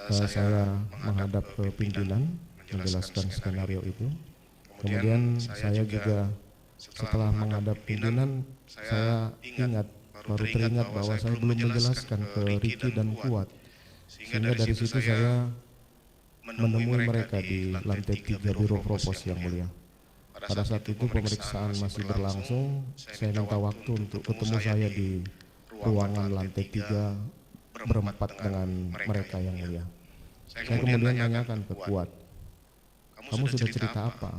saya menghadap ke pimpinan menjelaskan skenario itu. Kemudian saya juga setelah menghadap pimpinan, saya baru teringat bahwa saya belum menjelaskan ke Ricky dan Kuat. Sehingga dari situ saya menemui mereka di lantai 3 Biro Propos yang mulia. Pada saat itu pemeriksaan masih berlangsung, saya minta waktu untuk ketemu saya di ruangan lantai 3 berempat dengan mereka yang mulia. Saya kemudian menanyakan ke Kuat, kamu sudah cerita apa?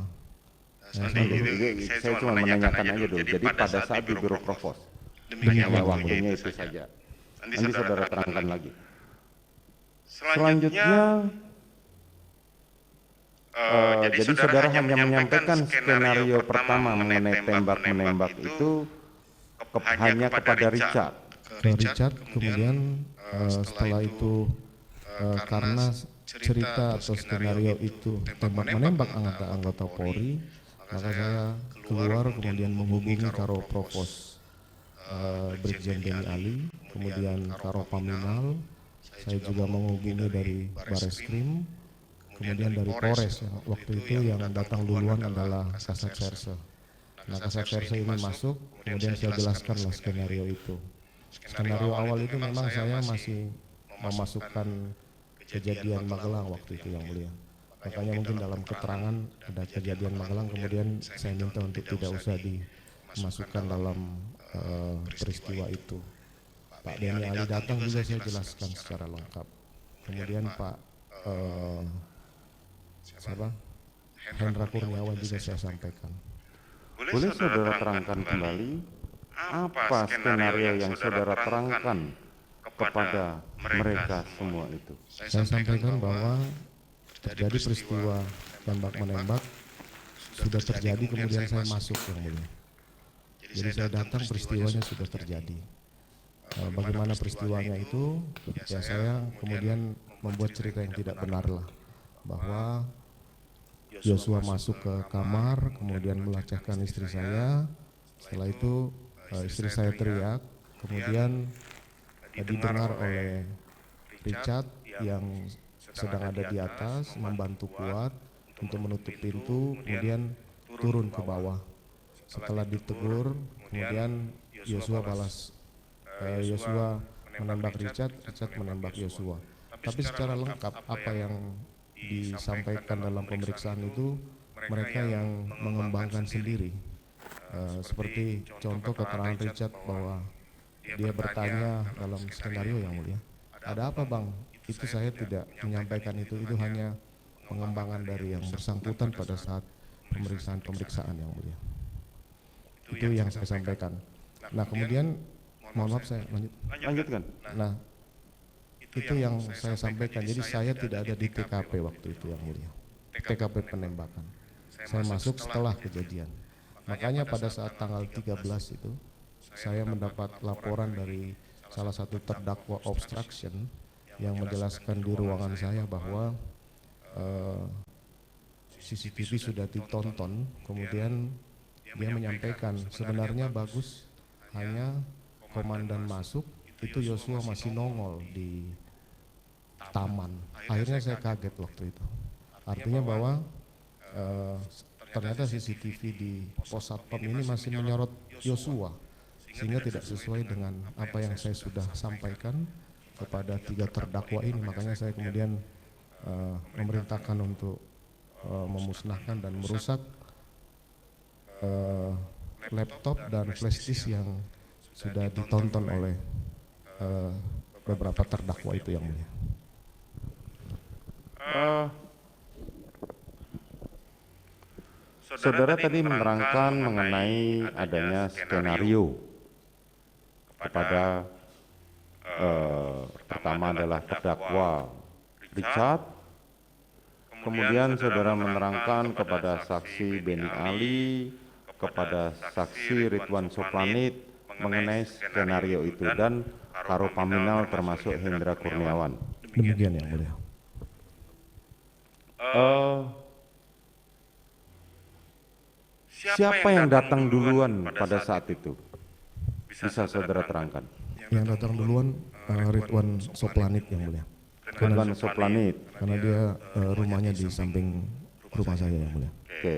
Saya cuma menanyakan aja dulu. Jadi pada saat di Biro Propos, demikian waktunya itu saja. Nanti saudara terangkan lagi. Selanjutnya, jadi saudara hanya menyampaikan skenario pertama mengenai tembak-menembak itu hanya kepada Richard. Ke Richard, kemudian setelah itu karena cerita atau skenario itu tembak-menembak anggota Polri, Maka saya keluar kemudian menghubungi Karo Provos Brigjen Beni Ali, kemudian Karo Paminal, saya juga menghubungi dari Bareskrim, kemudian dari Polres yang waktu itu yang datang duluan adalah Kasat Serse. Nah, Kasat Serse ini masuk, kemudian saya jelaskanlah skenario itu. Skenario awal itu memang saya masih memasukkan kejadian Magelang waktu itu yang mulia. Makanya mungkin dalam keterangan ada kejadian Magelang, kemudian saya minta untuk tidak usah dimasukkan dalam peristiwa itu. Pak Beni Ali datang juga saya jelaskan secara lengkap. Kemudian Pak Hendra Kurniawan juga saya sampaikan. Boleh saudara terangkan kembali apa skenario yang saudara terangkan kepada mereka semua itu? Saya sampaikan bahwa terjadi peristiwa tembak-menembak, sudah terjadi, kemudian saya masuk yang mulia. Jadi saya datang, peristiwanya sudah terjadi. Bagaimana peristiwanya itu, ya saya kemudian membuat cerita yang tidak benar lah, bahwa Yosua masuk ke kamar, kemudian melecehkan istri saya. Setelah itu istri saya teriak, kemudian didengar oleh Richard yang sedang ada di atas, membantu kuat untuk menutup pintu, kemudian turun ke bawah. Setelah ditegur, kemudian Yosua balas, Yosua menembak Richard, Richard menembak Yosua. Tapi secara lengkap apa yang disampaikan dalam pemeriksaan itu mereka yang mengembangkan sendiri. Seperti contoh keterangan Richard bahwa dia bertanya dalam skenario yang mulia, ada apa bang? Itu saya tidak menyampaikan itu hanya pengembangan dari yang bersangkutan pada saat pemeriksaan yang mulia. Itu yang saya sampaikan. Nah kemudian, mohon maaf saya Lanjutkan. Nah itu yang saya sampaikan, jadi saya tidak ada di TKP waktu itu yang mulia, TKP penembakan. Saya masuk setelah kejadian. Makanya pada saat tanggal 13 itu, saya mendapat laporan dari salah satu terdakwa obstruction yang menjelaskan di ruangan saya bahwa CCTV sudah ditonton, kemudian dia menyampaikan sebenarnya bagus, hanya komandan masuk, itu Yosua masih nongol di taman. Akhirnya saya kaget waktu itu. Artinya bahwa ternyata CCTV di pos satpam ini masih menyorot Yosua, sehingga tidak sesuai dengan apa yang saya sudah sampaikan kepada 3 terdakwa ini. Makanya saya kemudian memerintahkan untuk memusnahkan dan merusak laptop dan flash disk yang sudah ditonton oleh beberapa terdakwa itu yang mulia. Saudara tadi menerangkan mengenai adanya skenario kepada pertama adalah terdakwa Richard, kemudian saudara menerangkan kepada saksi Beni Ali, kepada saksi Ridwan Soplanit mengenai skenario itu, dan Karo Paminal termasuk Hendra Kurniawan. Demikian yang mulia. Siapa yang datang duluan pada saat itu? Bisa saudara terangkan? Yang datang duluan Ridwan Soplanit yang mulia. Ridwan Soplanit. Karena dia rumahnya di samping rumah saya yang mulia. Oke.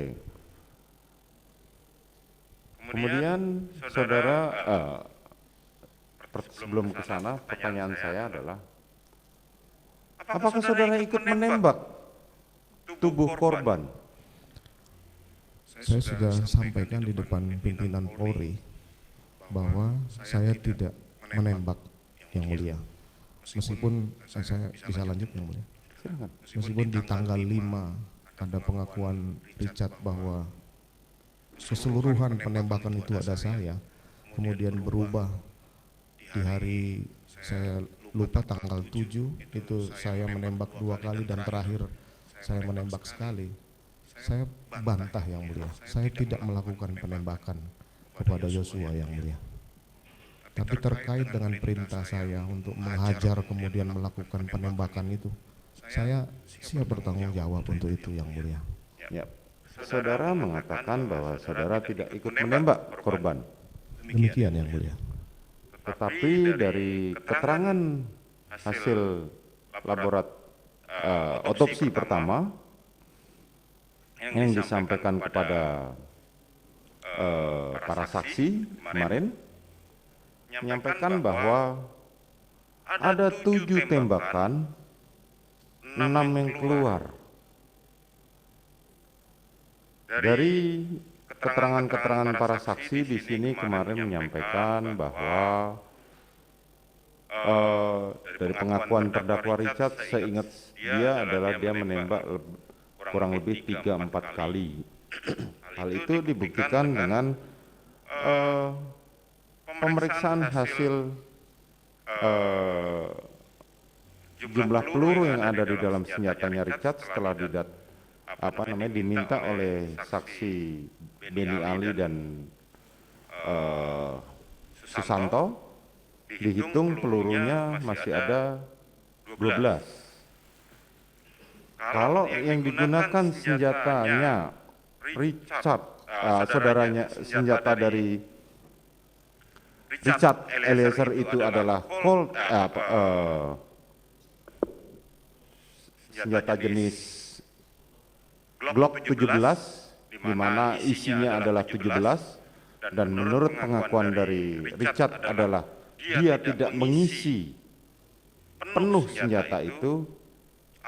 Kemudian saudara, sebelum ke sana pertanyaan saya adalah, apakah saudara ikut menembak tubuh korban? Saya sudah sampaikan di depan pimpinan Polri bahwa saya tidak menembak yang mulia. Meskipun saya bisa lanjut yang mulia. Meskipun di tanggal 5 ada pengakuan Richard bahwa keseluruhan penembakan itu ada saya, kemudian berubah di hari saya lupa tanggal 7 itu saya menembak 2 kali dan terakhir saya menembak sekali. Saya bantah yang mulia, saya tidak melakukan penembakan kepada Yosua yang mulia. Tapi terkait dengan perintah saya untuk menghajar kemudian melakukan penembakan itu, saya siap bertanggung jawab untuk itu yang mulia. Ya. saudara mengatakan bahwa saudara tidak ikut menembak korban. Demikian yang mulia. Tetapi dari keterangan hasil otopsi pertama yang disampaikan kepada para saksi kemarin, menyampaikan bahwa ada 7 tembakan, 6 yang keluar. Dari keterangan-keterangan para saksi di sini kemarin menyampaikan bahwa dari pengakuan terdakwa Richard, seingat dia adalah dia menembak kurang lebih 3-4 kali. Hal itu dibuktikan dengan pemeriksaan hasil jumlah peluru yang ada di dalam senjatanya Richard setelah diminta oleh saksi Beni Ali dan Susanto, dihitung pelurunya masih ada 12. Kalau yang digunakan senjatanya Richard, saudaranya, senjata dari Richard Eliezer itu adalah senjata jenis Glock 17, di mana isinya adalah 17, dan menurut pengakuan dari Richard adalah dia tidak mengisi penuh senjata itu,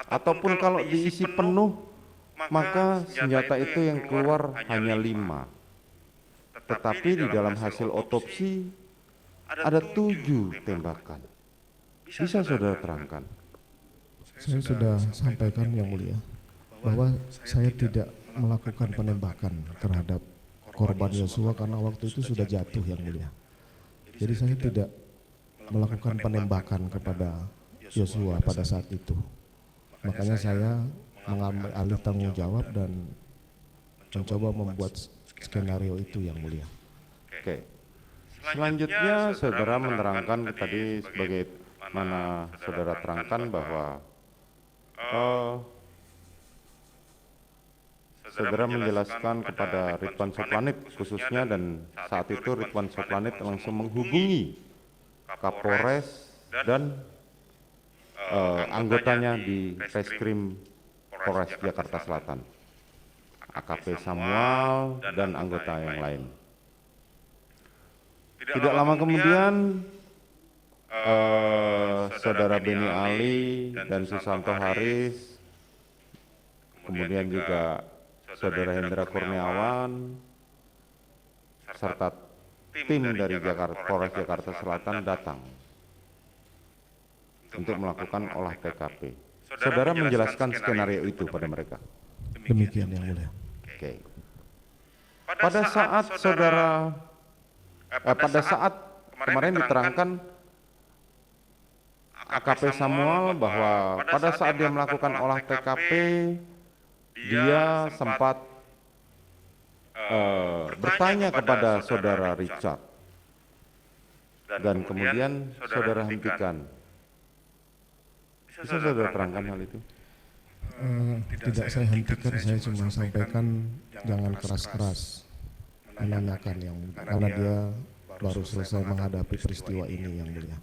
ataupun kalau diisi penuh maka senjata itu yang keluar hanya 5. Tetapi di dalam hasil otopsi ada 7 tembakan. Bisa saudara terangkan? Saya sudah sampaikan yang mulia bahwa saya tidak melakukan penembakan terhadap korban Yosua karena waktu itu sudah jatuh yang mulia. Jadi saya tidak melakukan penembakan kepada Yosua pada saat itu. Makanya saya mengambil alih tanggung jawab dan mencoba membuat skenario itu yang mulia. Oke. Selanjutnya saudara menerangkan tadi sebagaimana saudara terangkan bahwa saudara menjelaskan kepada Ridwan Soplanit khususnya, dan saat itu Ridwan Soplanit langsung menghubungi Kapolres dan anggotanya di Reskrim Polres Jakarta Selatan, AKP Samuel dan anggota yang lain. Tidak lama kemudian saudara Beni Ali dan Susanto Haris, kemudian juga saudara Hendra Kurniawan, serta tim dari Polres Jakarta Selatan datang untuk melakukan olah TKP. Saudara menjelaskan skenario itu pada mereka. Demikian yang mulia. Oke. Pada saat kemarin diterangkan AKP Samuel bahwa pada saat dia melakukan olah TKP dia sempat bertanya kepada saudara Richard dan kemudian saudara hentikan. Bisa saudara terangkan hal itu? Tidak saya hentikan, saya cuma sampaikan jangan keras-keras menanyakan yang karena dia baru selesai menghadapi peristiwa ini yang mulia.